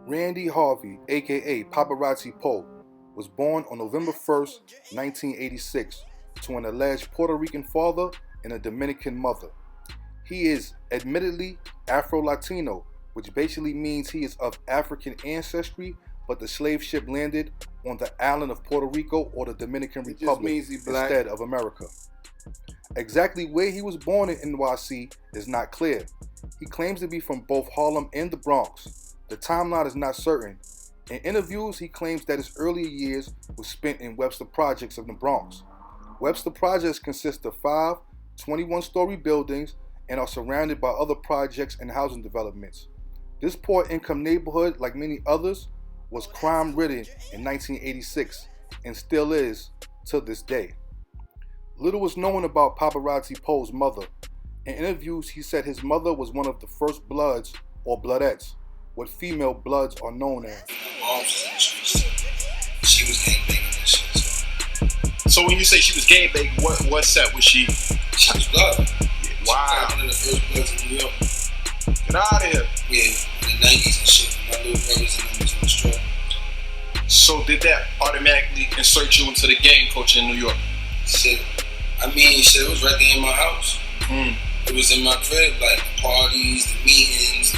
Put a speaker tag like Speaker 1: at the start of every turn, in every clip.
Speaker 1: Randy Harvey, aka Popperazzi Po, was born on November 1st, 1986, to an alleged Puerto Rican father and a Dominican mother. He is admittedly Afro-Latino, which basically means he is of African ancestry, but the slave ship landed on the island of Puerto Rico or the Dominican Republic instead of America. Exactly where he was born in NYC is not clear. He claims to be from both Harlem and the Bronx. The timeline is not certain. In interviews, he claims that his earlier years were spent in Webster Projects of the Bronx. Webster Projects consist of 5 21-story buildings and are surrounded by other projects and housing developments. This poor-income neighborhood, like many others, was crime-ridden in 1986 and still is to this day. Little is known about Popperazzi Po's mother. In interviews, he said his mother was one of the first Bloods or Bloodettes, what female Bloods are known as.
Speaker 2: She was gangbanging and shit.
Speaker 3: So when you say she was gangbanging, what set was she?
Speaker 2: She was Blood.
Speaker 3: Wow.
Speaker 2: She was one of the first Bloods in New York.
Speaker 3: Get out of here.
Speaker 2: Yeah, in the 90s and shit. My little brothers and them was on the struggle.
Speaker 3: So did that automatically insert you into the gang culture in New York?
Speaker 2: Shit. I mean, shit, it was right there in my house. It was in my crib, like the parties, the meetings,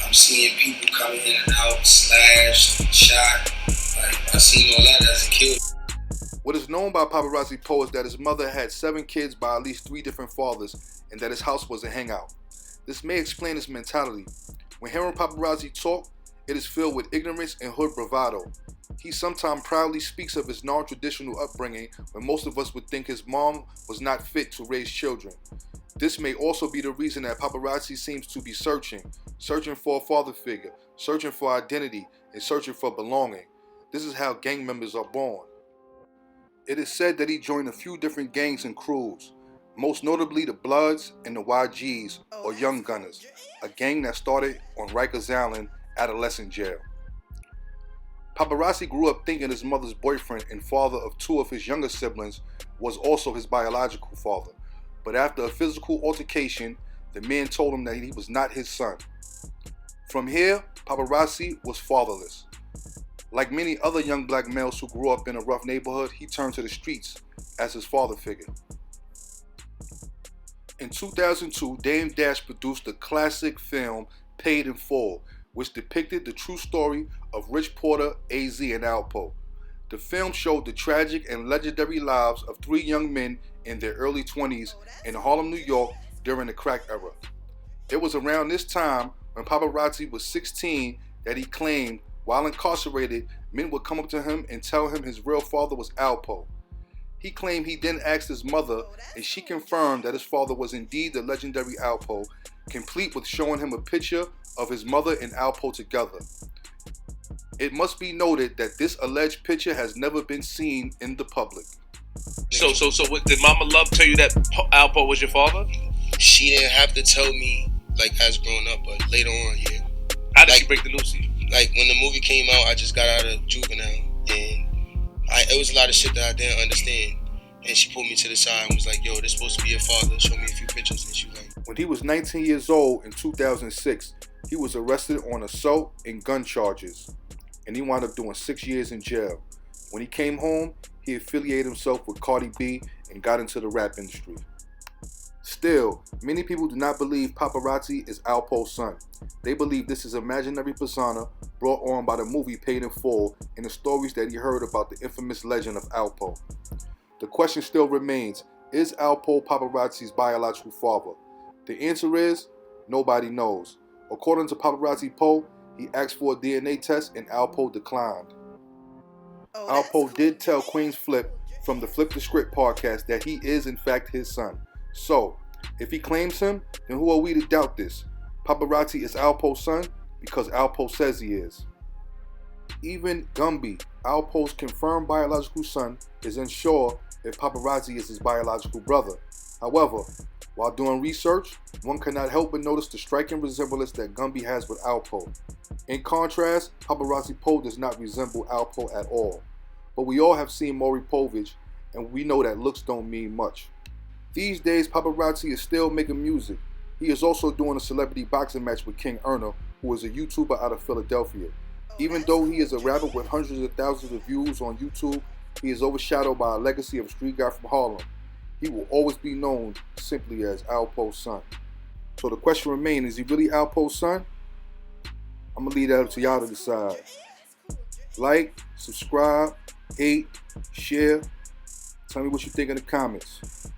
Speaker 2: I'm seeing people coming in and out, slashed, shot. Like, I seen all that as a kid.
Speaker 1: What is known by Popperazzi Po is that his mother had 7 kids by at least 3 different fathers and that his house was a hangout. This may explain his mentality. When hearing Popperazzi talk, it is filled with ignorance and hood bravado. He sometimes proudly speaks of his non-traditional upbringing when most of us would think his mom was not fit to raise children. This may also be the reason that Popperazzi seems to be searching for a father figure, searching for identity, and searching for belonging. This is how gang members are born. It is said that he joined a few different gangs and crews, most notably the Bloods and the YGs, or Young Gunners, a gang that started on Rikers Island adolescent jail. Popperazzi grew up thinking his mother's boyfriend and father of 2 of his younger siblings was also his biological father, but after a physical altercation, the man told him that he was not his son. From here, Popperazzi was fatherless. Like many other young black males who grew up in a rough neighborhood, he turned to the streets as his father figure. In 2002, Dame Dash produced the classic film Paid in Full, which depicted the true story of Rich Porter, AZ, and Alpo. The film showed the tragic and legendary lives of 3 young men in their early 20s in Harlem, New York during the crack era. It was around this time when Popperazzi was 16 that he claimed, while incarcerated, men would come up to him and tell him his real father was Alpo. He claimed he then asked his mother, and she confirmed that his father was indeed the legendary Alpo, complete with showing him a picture of his mother and Alpo together. It must be noted that this alleged picture has never been seen in the public.
Speaker 3: So what, did Mama Love tell you that Alpo was your father?
Speaker 2: She didn't have to tell me, like, as growing up, but later on, yeah.
Speaker 3: How did she break the news to you?
Speaker 2: Like, when the movie came out, I just got out of juvenile, and it was a lot of shit that I didn't understand. And she pulled me to the side and was like, yo, this supposed to be your father. Show me a few pictures. And she was like...
Speaker 1: When he was 19 years old in 2006, he was arrested on assault and gun charges, and he wound up doing 6 years in jail. When he came home, he affiliated himself with Cardi B and got into the rap industry. Still, many people do not believe Popperazzi is Alpo's son. They believe this is imaginary persona brought on by the movie Paid in Full and the stories that he heard about the infamous legend of Alpo. The question still remains, is Alpo Popperazzi's biological father? The answer is, nobody knows. According to Popperazzi Po, he asked for a DNA test and Alpo declined. Alpo did tell Queen's Flip from the Flip the Script podcast that he is in fact his son. So, if he claims him, then who are we to doubt this? Popperazzi is Alpo's son because Alpo says he is. Even Gumby, Alpo's confirmed biological son, is unsure if Popperazzi is his biological brother. However, while doing research, one cannot help but notice the striking resemblance that Gumby has with Alpo. In contrast, Popperazzi Po does not resemble Alpo at all. But we all have seen Maury Povich, and we know that looks don't mean much. These days, Popperazzi is still making music. He is also doing a celebrity boxing match with King Erna, who is a YouTuber out of Philadelphia. Even though he is a rapper with hundreds of thousands of views on YouTube, he is overshadowed by a legacy of a street guy from Harlem. He will always be known simply as Alpo's son. So the question remains, is he really Alpo's son? I'm going to leave that up to y'all to decide. Like, subscribe, hate, share. Tell me what you think in the comments.